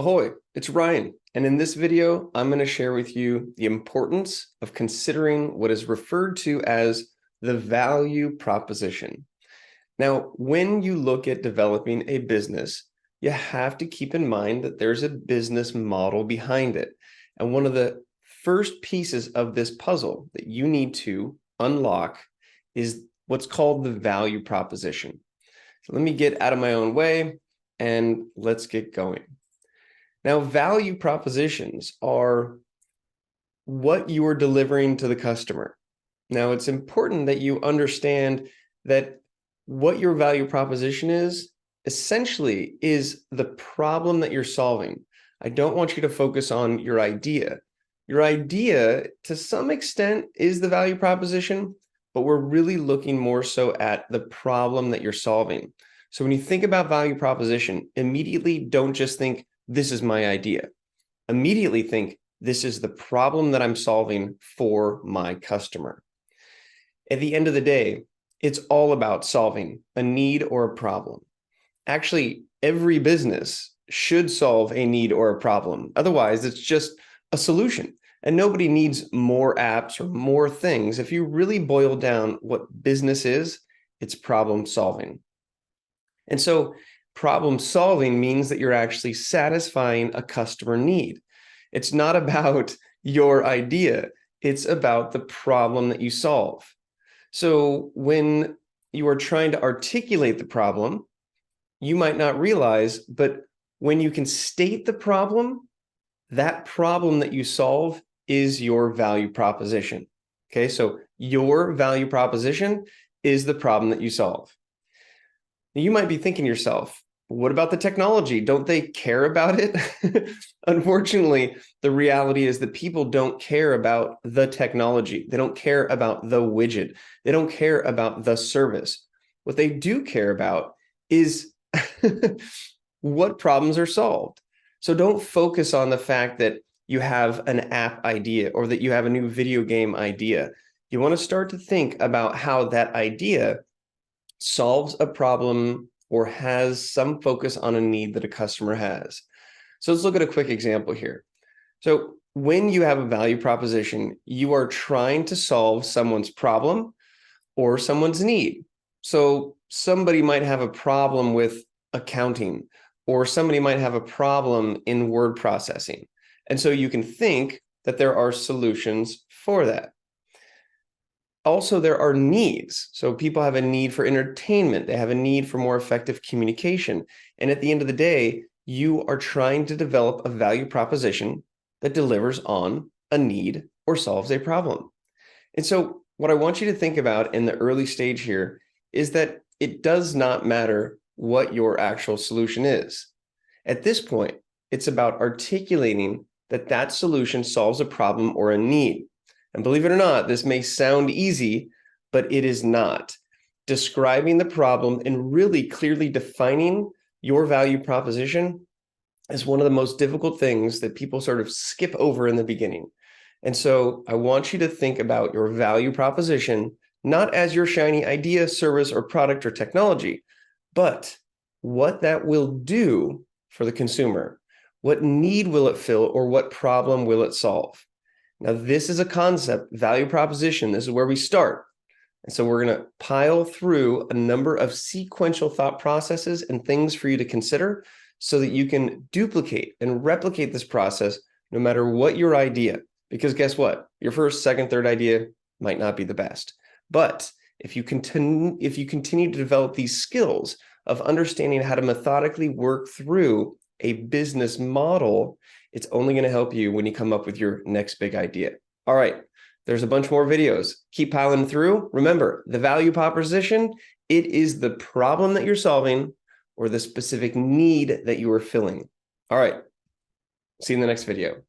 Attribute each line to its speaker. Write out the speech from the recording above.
Speaker 1: Ahoy, it's Ryan, and in this video, I'm going to share with you the importance of considering what is referred to as the value proposition. Now, when you look at developing a business, you have to keep in mind that there's a business model behind it. And one of the first pieces of this puzzle that you need to unlock is what's called the value proposition. So let me get out of my own way and let's get going. Now, value propositions are what you are delivering to the customer. Now, it's important that you understand that what your value proposition is essentially is the problem that you're solving. I don't want you to focus on your idea. Your idea, to some extent, is the value proposition, but we're really looking more so at the problem that you're solving. So when you think about value proposition, immediately don't just think, this is my idea. Immediately think, this is the problem that I'm solving for my customer. At the end of the day, it's all about solving a need or a problem. Actually, every business should solve a need or a problem. Otherwise, it's just a solution. And nobody needs more apps or more things. If you really boil down what business is, it's problem solving. And so problem solving means that you're actually satisfying a customer need. It's not about your idea. It's about the problem that you solve. So when you are trying to articulate the problem, you might not realize, but when you can state the problem, that problem that you solve is your value proposition. Okay, so your value proposition is the problem that you solve. You might be thinking to yourself, what about the technology? Don't they care about it? Unfortunately, the reality is that people don't care about the technology. They don't care about the widget. They don't care about the service. What they do care about is what problems are solved. So don't focus on the fact that you have an app idea or that you have a new video game idea. You want to start to think about how that idea solves a problem or has some focus on a need that a customer has. So let's look at a quick example here. So when you have a value proposition, you are trying to solve someone's problem or someone's need. So somebody might have a problem with accounting, or somebody might have a problem in word processing. And so you can think that there are solutions for that. Also, there are needs. So people have a need for entertainment. They have a need for more effective communication. And at the end of the day, you are trying to develop a value proposition that delivers on a need or solves a problem. And so what I want you to think about in the early stage here is that it does not matter what your actual solution is. At this point, it's about articulating that that solution solves a problem or a need. And believe it or not, this may sound easy, but it is not. Describing the problem and really clearly defining your value proposition is one of the most difficult things that people sort of skip over in the beginning. And so I want you to think about your value proposition, not as your shiny idea, service, or product or technology, but what that will do for the consumer. What need will it fill, or what problem will it solve? Now, this is a concept, value proposition. This is where we start. And so we're going to pile through a number of sequential thought processes and things for you to consider so that you can duplicate and replicate this process no matter what your idea. Because guess what? Your first, second, third idea might not be the best. But if you continue to develop these skills of understanding how to methodically work through a business model, it's only going to help you when you come up with your next big idea. All right, there's a bunch more videos. Keep piling through. Remember, the value proposition, it is the problem that you're solving or the specific need that you are filling. All right, see you in the next video.